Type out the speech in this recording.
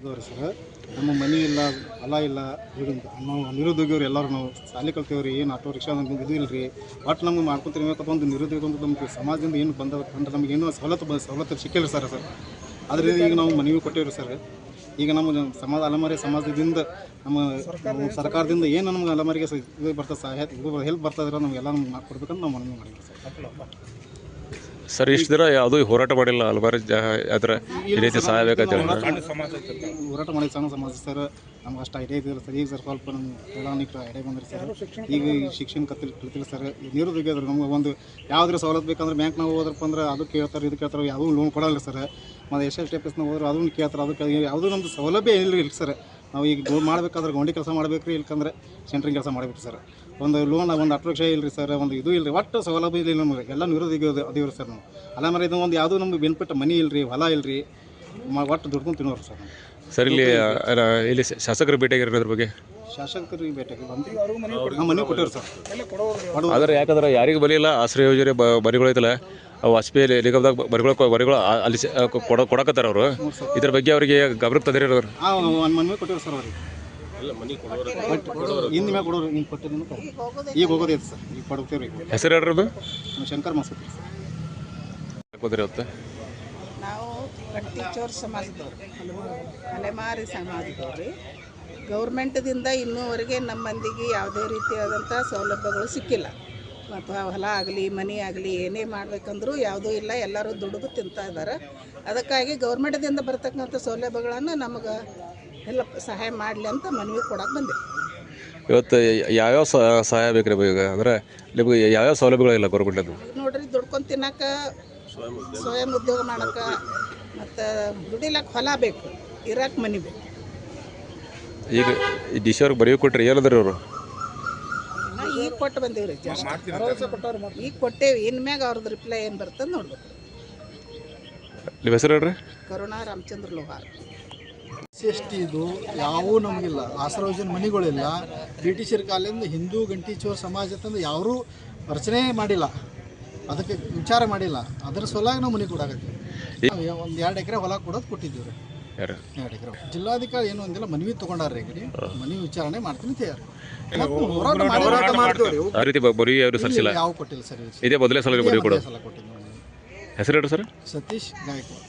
ಇದ್ದವ್ರಿ sir. ನಮ್ಮ ಮನೆ ಇಲ್ಲ, ಹೊಲ ಇಲ್ಲ, ನಾವು ನಿರುದ್ಯೋಗಿಯವ್ರು ಎಲ್ಲರೂ ನಾವು ಶಾಲೆ ಕಲ್ತೇವ್ರಿ. ಏನು ಆಟೋ ರಿಕ್ಷಾ ನಮ್ಗೆ ಇದು ಇಲ್ಲ ರೀ. ಒಟ್ಟು ನಮ್ಗೆ ಮಾಡ್ಕೊತಿರ್ಬೇಕಪ್ಪ ಒಂದು ನಿರುದ್ಯೋಗ ಒಂದು ನಮ್ಗೆ ಸಮಾಜದಿಂದ ಏನು ಬಂದ್ರೆ ನಮ್ಗೆ ಏನೂ ಸವಲತ್ತು ಸಿಕ್ಕಿಲ್ಲ ಸರ್. ಅದರಿಂದ ಈಗ ನಾವು ಮನವಿ ಕೊಟ್ಟೇವ್ರಿ ಸರ್. ಈಗ ನಮ್ಮ ಅಲೆಮಾರಿ ಸಮಾಜದಿಂದ ನಮ್ಮ ಸರ್ಕಾರದಿಂದ ಏನು ನಮ್ಗೆ ಅಲೆಮಾರಿಗೆ ಇದು ಬರ್ತದೆ, ಸಹಾಯ ಇದು ಹೆಲ್ಪ್ ಬರ್ತದ್ರೆ ನಮಗೆಲ್ಲ ನಮ್ಗೆ ಮಾಡ್ಕೊಡ್ಬೇಕಂತ ನಾವು ಮನವಿ ಮಾಡಿದ್ವಿ ಸರ್. ಇಷ್ಟು ದಿನ ಯಾವುದೂ ಹೋರಾಟ ಮಾಡಿಲ್ಲ ಅಲೆಮಾರಿ ಅದರ ಈ ರೀತಿ ಸಹಾಯ ಬೇಕಂತ ಹೋರಾಟ ಮಾಡಿ ಸಣ್ಣ ಸಮಾಜ ಸರ್. ನಮ್ಗೆ ಅಷ್ಟು ಐಡಿಯಾ ಇದ್ದಿಲ್ಲ ಸರ್. ಈಗ ಸರ್ ಸ್ವಲ್ಪ ನಮ್ಮ ಪ್ರಧಾನಿಕರು ಐಡಿಯಾ ಬಂದ್ರಿ ಸರ್. ಈಗ ಶಿಕ್ಷಣ ಕಲಿತಿಲ್ಲ ಸರ್. ನಿರುದ್ಯೋಗ ಅದ್ರ ನಮ್ಗೆ ಒಂದು ಯಾವುದ್ರ ಸವಲತ್ತು ಬೇಕಂದ್ರೆ ಬ್ಯಾಂಕ್ ನಾವು ಹೋದ್ರಪ್ಪ ಅಂದ್ರೆ ಅದು ಕೇಳ್ತಾರೆ, ಇದು ಕೇಳ್ತಾರೆ, ಯಾವುದೂ ಲೋನ್ ಕೊಡಲ್ಲ ಸರ್. ಮತ್ತು SSTPS ಹೋದ್ರೆ ಅದನ್ನು ಕೇಳ್ತಾರೆ, ಅದಕ್ಕೆ ಯಾವುದೂ ನಮ್ಮದು ಸೌಲಭ್ಯ ಇಲ್ಲ ಸರ್. ನಾವು ಈಗ ಮಾಡಬೇಕಾದ್ರೆ ಗೌಂಡಿ ಕೆಲಸ ಮಾಡ್ಬೇಕು ರೀ, ಇಲ್ಕಂದ್ರೆ ಸೆಂಟ್ರಿಂಗ್ ಕೆಲಸ ಮಾಡಬೇಕು ಸರ್. ಒಂದು ಲೋನ್ ಒಂದು ಆಟೋ ರಿಕ್ಷಾ ಇಲ್ಲ ರೀ ಸರ್, ಒಂದು ಇದು ಇಲ್ಲ ರೀ, ಒಟ್ಟು ಸೌಲಭ್ಯ ಇಲ್ಲ ನಮಗೆ. ಎಲ್ಲ ನಿರುದ್ಯೋಗ ಅದೇವ್ರಿ ಸರ್. ನಾವು ಅಲೆಮಾರಿ ಇದು ಒಂದು ಯಾವುದೂ ನಮ್ಗೆ ಬೆನಿಫಿಟ್ ಮನಿ ಇಲ್ಲ ರೀ, ಹೊಲ ಇಲ್ಲ ರೀ, ಒಟ್ಟು ದುಡ್ಕೊಂಡು ತಿನ್ನೋರು ಸರ್. ಸರ್ ಇಲ್ಲಿ ಶಾಸಕರು ಭೇಟಿಯಾಗಿರೋದ್ರ ಬಗ್ಗೆ ಶಾಸಕರಿಗೆ ಭೇಟಿಯಾಗಿ ಬಂದು ಮನೆ ಕೊಟ್ಟೇವ್ರಿ ಸರ್. ಆದರೆ ಯಾಕಂದ್ರೆ ಯಾರಿಗೂ ಬಲಿಲ್ಲ ಆಶ್ರಯ ಯೋಜನೆ ಬರಿಗಳು ಐತಲ್ಲ, ವಾಜಪೇಯಿ ನಿಗಮದಾಗ ಬರಿಗಳು ಅಲ್ಲಿ ಕೊಡಕತ್ತಾರ ಅವರು. ಇದ್ರ ಬಗ್ಗೆ ಅವರಿಗೆ ಗಮನಕ್ಕೆ ತಂದಿರಿ ಅವರು. ಒಂದು ಮನೆ ಕೊಟ್ಟಿವ್ರಿ ಸರ್ ಅವ್ರಿಗೆ. ಹಿಂದೆ ಮ್ಯಾಗ ಕೊಡೋರು ಹಿಂಗೆ ಕೊಟ್ಟಿದ್ದು ಈಗ ಹೋಗೋದೈತೆ ಸರ್. ಈಗ ಕೊಡ್ತೇವ್ರಿ. ಹೆಸರು ಹೇಳ್ರದು? ಶಂಕರ್ ಮಸೂತಿ ಸರ್. ನಾವು ಗಟ್ಟಿಚೋರ್ ಸಮಾಜದವ್ರು, ಅಲೆಮಾರಿ ಸಮಾಜದವ್ರಿ. ಗೌರ್ಮೆಂಟ್ದಿಂದ ಇನ್ನೂವರೆಗೆ ನಮ್ಮ ಮಂದಿಗೆ ಯಾವುದೇ ರೀತಿಯಾದಂಥ ಸೌಲಭ್ಯಗಳು ಸಿಕ್ಕಿಲ್ಲ. ಮತ್ತು ಹೊಲ ಆಗಲಿ ಮನೆ ಆಗಲಿ ಏನೇ ಮಾಡಬೇಕಂದ್ರೂ ಯಾವುದೂ ಇಲ್ಲ. ಎಲ್ಲರೂ ದುಡಿದು ತಿಂತಾ ಇದ್ದಾರೆ. ಅದಕ್ಕಾಗಿ ಗೌರ್ಮೆಂಟ್ದಿಂದ ಬರ್ತಕ್ಕಂಥ ಸೌಲಭ್ಯಗಳನ್ನು ನಮಗೆ ಎಲ್ಲ ಸಹಾಯ ಮಾಡಲಿ ಅಂತ ಮನವಿ ಕೊಡಕ್ಕೆ ಬಂದೆ. ಇವತ್ತು ಯಾವ್ಯಾವ ಸಹಾಯ ಬೇಕು ರೀ ಈಗ? ಅಂದರೆ ನಿಮಗೆ ಯಾವ್ಯಾವ ಸೌಲಭ್ಯಗಳಿಲ್ಲ ಗೌರ್ಮೆಂಟದ್ದು? ನೋಡ್ರಿ, ದುಡ್ಕೊಂಡು ತಿನ್ನಕ್ಕೆ, ಸ್ವಯಂ ಉದ್ಯೋಗ ಮಾಡೋಕ್ಕೆ, ಮತ್ತು ದುಡಿಲಕ್ಕೆ ಹೊಲ ಬೇಕು, ಇರಕ್ಕೆ ಮನೆ ಬೇಕು. ಈಗ DC ಅವ್ರಿಗೆ ಬರೀ ಕೊಟ್ರಿ, ಏನಂದ್ರಿ ಅವರು? ಈಗ ಕೊಟ್ಟು ಬಂದೀವಿ ರೀ, ಈಗ ಕೊಟ್ಟೇವಿ. ಇನ್ಮ್ಯಾಗ ಅವ್ರದ್ದು ರಿಪ್ಲೈ ಏನು ಬರ್ತದೆ ನೋಡ್ಬೇಕು. ನಿಮ್ಮ ಹೆಸರು ಹೇಳ್ರಿ? ಕರುಣಾ ರಾಮಚಂದ್ರ ಲೋಹಾರ್. ST ಇದು ಯಾವೂ ನಮಗಿಲ್ಲ. ಆಶ್ರಯ ಯೋಜನೆ ಮನೆಗಳಿಲ್ಲ. ಬ್ರಿಟಿಷರ ಕಾಲದಿಂದ ಹಿಂದೂ ಗಂಟೀಚೋರ್ ಸಮಾಜ ಅಂತಂದು ಯಾರೂ ರಚನೆ ಮಾಡಿಲ್ಲ, ಅದಕ್ಕೆ ವಿಚಾರ ಮಾಡಿಲ್ಲ. ಅದರ ಸಲುವಾಗಿ ನಾವು ಮನೆ ಕೊಡಾಕತ್ತೀವಿ. ಒಂದು 2 ಎಕರೆ ಹೊಲ ಕೊಡೋದು ಕೊಟ್ಟಿದ್ದೀವಿ ರೀ. 2 ಎಕರೆ ಜಿಲ್ಲಾಧಿಕಾರಿ ಏನು ಒಂದಿಲ್ಲ ಮನವಿ ತೊಗೊಂಡಾರ್ರಿ. ಈಗ ಮನವಿ ವಿಚಾರಣೆ ಮಾಡ್ತೀನಿ ತಯಾರಿ. ಆ ರೀತಿ ಬರೀ ಅವರು ಸರ್ಚಿಲ್ಲ, ಯಾವ ಕೊಟ್ಟಿಲ್ಲ ಸರ್. ಇದೇ ಮೊದಲೇ ಸಲ ಬರೀ ಕೊಡೋದು. ಕೊಟ್ಟಿದ್ದೀವಿ. ಹೆಸರು ಹೇಳ್ರಿ ಸರ್? ಸತೀಶ್ ಗಾಯಕ್ವಾಡ್.